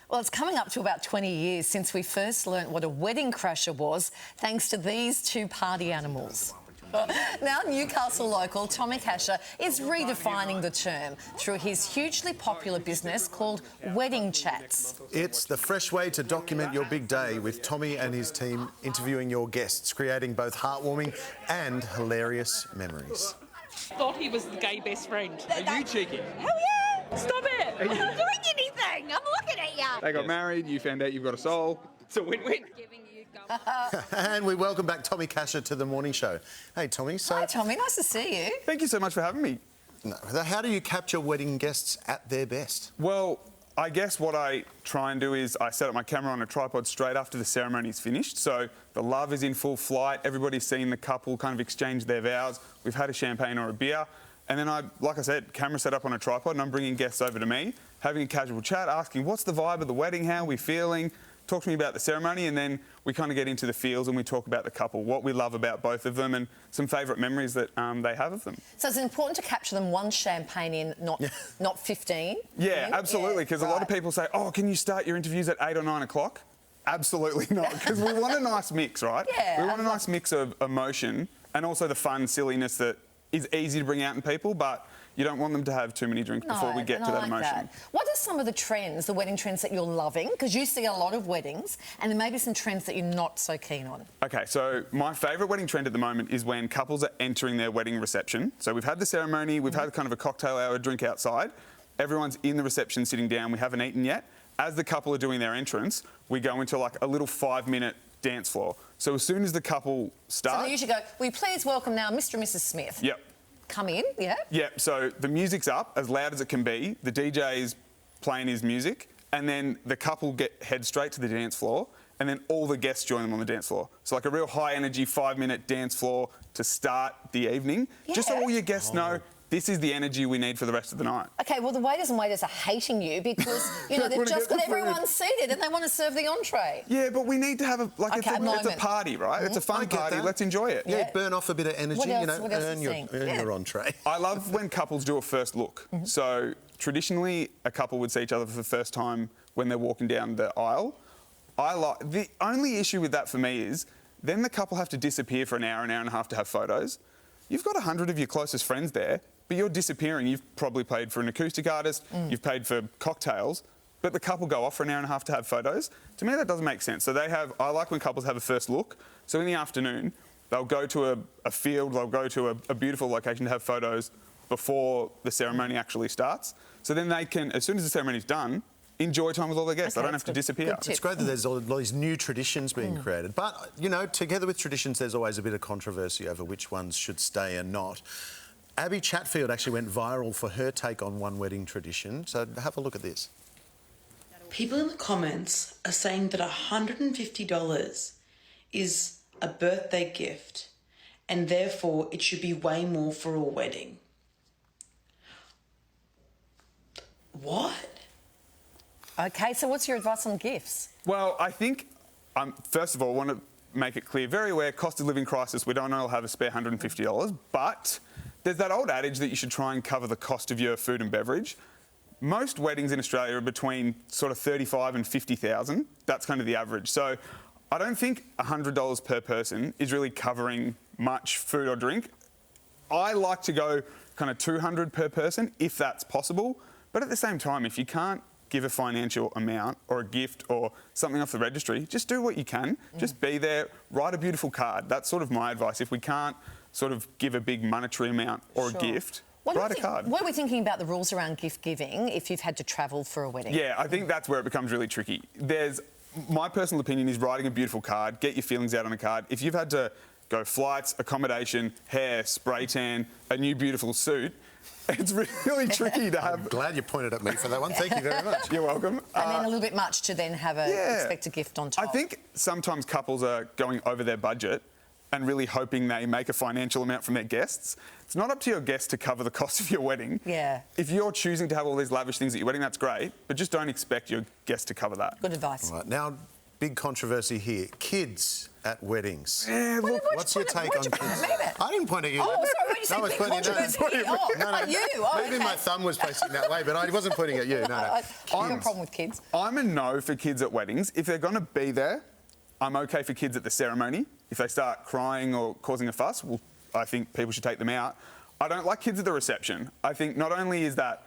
Well, it's coming up to about 20 years since we first learnt what a wedding crasher was, thanks to these two party animals. Now, Newcastle local Tommy Casha is redefining the term through his hugely popular business called Wedding Chats. It's the fresh way to document your big day, with Tommy and his team interviewing your guests, creating both heartwarming and hilarious memories. Thought he was the gay best friend. Are you cheeky? Hell yeah! Stop it! I'm not doing anything. I'm looking at you. They got married, you found out you've got a soul. It's a win-win. And we welcome back Tommy Casha to the morning show. Hey, Tommy. Hi, Tommy. Nice to see you. Thank you so much for having me. How do you capture wedding guests at their best? Well, I guess what I try and do is I set up my camera on a tripod straight after the ceremony's finished. So the love is in full flight. Everybody's seen the couple kind of exchange their vows. We've had a champagne or a beer. And then like I said, camera set up on a tripod, and I'm bringing guests over to me, having a casual chat, asking what's the vibe of the wedding, how are we feeling? Talk to me about the ceremony, and then we kind of get into the feels and we talk about the couple, what we love about both of them, and some favourite memories that they have of them. So it's important to capture them one champagne in, not 15? Yeah, absolutely, because a lot of people say, oh, can you start your interviews at 8 or 9 o'clock? Absolutely not, because we want a nice mix, right? Yeah. We want a nice mix of emotion and also the fun silliness that is easy to bring out in people, but you don't want them to have too many drinks before we get to that emotion. That. What are some of the trends, the wedding trends that you're loving? Because you see a lot of weddings, and there may be some trends that you're not so keen on. Okay, so my favourite wedding trend at the moment is when couples are entering their wedding reception. So we've had the ceremony, we've had kind of a cocktail hour, drink outside. Everyone's in the reception sitting down, we haven't eaten yet. As the couple are doing their entrance, we go into like a little 5-minute dance floor. So as soon as the couple start... So they usually go, will you please welcome now Mr and Mrs Smith? Yep. Come in, yeah? Yeah, so the music's up as loud as it can be. The DJ's playing his music, and then the couple head straight to the dance floor, and then all the guests join them on the dance floor. So like a real high-energy 5-minute dance floor to start the evening. Yeah. Just so all your guests know this is the energy we need for the rest of the night. OK, well, the waiters and waiters are hating you because, you know, they've just got everyone seated and they want to serve the entree. Yeah, but we need to have it's a party, right? It's a fun party. Let's enjoy it. Yeah, burn off a bit of energy, earn your entree. I love when couples do a first look. So traditionally, a couple would see each other for the first time when they're walking down the aisle. The only issue with that for me is then the couple have to disappear for an hour and a half to have photos. You've got 100 of your closest friends there, but you're disappearing. You've probably paid for an acoustic artist, you've paid for cocktails, but the couple go off for an hour and a half to have photos. To me, that doesn't make sense. So I like when couples have a first look. So in the afternoon, they'll go to a field, they'll go to a beautiful location to have photos before the ceremony actually starts. So then they can, as soon as the ceremony's done, enjoy time with all their guests. They don't have to disappear. It's great that there's all these new traditions being created. But, you know, together with traditions, there's always a bit of controversy over which ones should stay and not. Abby Chatfield actually went viral for her take on one wedding tradition. So have a look at this. People in the comments are saying that $150 is a birthday gift and therefore it should be way more for a wedding. What? OK, so what's your advice on gifts? Well, I think, first of all, I want to make it clear, very aware, cost of living crisis, we don't all have a spare $150, but there's that old adage that you should try and cover the cost of your food and beverage. Most weddings in Australia are between sort of 35 and 50,000. That's kind of the average. So I don't think $100 per person is really covering much food or drink. I like to go kind of $200 per person, if that's possible. But at the same time, if you can't give a financial amount or a gift or something off the registry, just do what you can. Just be there, write a beautiful card. That's sort of my advice. If we can't sort of give a big monetary amount or a gift, write a card. What are we thinking about the rules around gift giving if you've had to travel for a wedding? Yeah, I think that's where it becomes really tricky. My personal opinion is writing a beautiful card, get your feelings out on a card. If you've had to go flights, accommodation, hair, spray tan, a new beautiful suit, it's really tricky to have... I'm glad you pointed at me for that one. Thank you very much. You're welcome. And then a little bit much to then have expect a gift on top. I think sometimes couples are going over their budget and really hoping they make a financial amount from their guests. It's not up to your guests to cover the cost of your wedding. Yeah. If you're choosing to have all these lavish things at your wedding, that's great, but just don't expect your guests to cover that. Good advice. All right, now, big controversy here. Kids at weddings. Yeah, look, What's your take on kids? Maybe. I didn't point at you. Oh, sorry, when you said I was big pointing at controversy. Oh, you. Oh, Maybe okay. my thumb was facing that way, but I wasn't pointing at you. No. I have a problem with kids. I'm a no for kids at weddings. If they're going to be there, I'm okay for kids at the ceremony. If they start crying or causing a fuss, well, I think people should take them out. I don't like kids at the reception. I think not only is that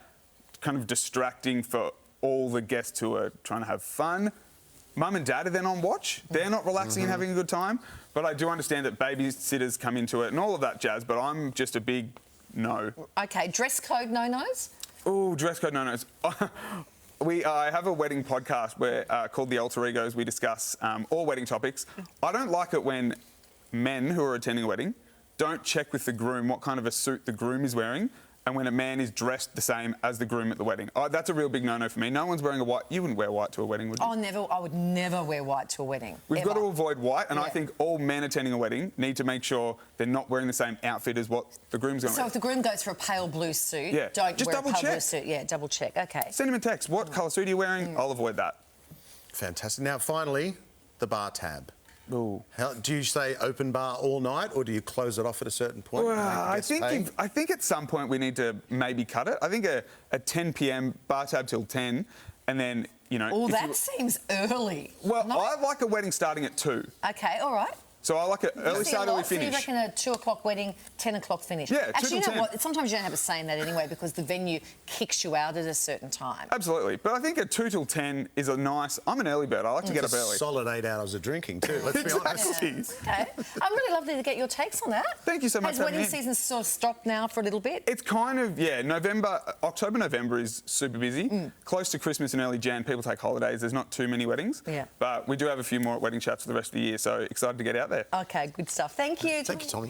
kind of distracting for all the guests who are trying to have fun, mum and dad are then on watch. They're not relaxing and having a good time. But I do understand that babysitters come into it and all of that jazz, but I'm just a big no. Okay, dress code no-nos? Oh, dress code no-nos. I have a wedding podcast where called The Alter Egos. We discuss all wedding topics. I don't like it when men who are attending a wedding don't check with the groom what kind of a suit the groom is wearing, and when a man is dressed the same as the groom at the wedding. That's a real big no-no for me. No one's wearing a white... You wouldn't wear white to a wedding, would you? Oh, never. I would never wear white to a wedding. We've ever. got to avoid white, and I Yeah. think all men attending a wedding need to make sure they're not wearing the same outfit as what the groom's going to So wear. if the groom goes for a pale blue suit, Yeah. don't Just wear double a pale blue check. suit. Yeah, double check. Okay. Send him a text. What colour suit are you wearing? I'll avoid that. Fantastic. Now, finally, the bar tab. Ooh. Do you stay open bar all night, or do you close it off at a certain point? Well, and make I guests think pay? I think at some point we need to maybe cut it. I think a 10 p.m. bar tab till 10, and then, you know... Oh, if that you- seems early. Well, No? I like a wedding starting at 2. Okay, all right. So I like an early See, start, a early lot, so you finish. reckon a 2 o'clock wedding, 10 o'clock finish? Yeah, 2 Actually, you till know 10. what? Sometimes you don't have a say in that anyway because the venue kicks you out at a certain time. Absolutely. But I think a 2 till 10 is a nice... I'm an early bird. I like to get up It's a early. solid 8 hours of drinking too, let's be honest. Exactly. Okay. I'm really lovely to get your takes on that. Thank you so much Has for having wedding me. season sort of stopped now for a little bit? It's kind of, yeah, October, November is super busy. Close to Christmas and early Jan, people take holidays. There's not too many weddings. Yeah. But we do have a few more wedding chats for the rest of the year, so excited to get out there. Okay, good stuff. Thank you. Thank you, Tommy.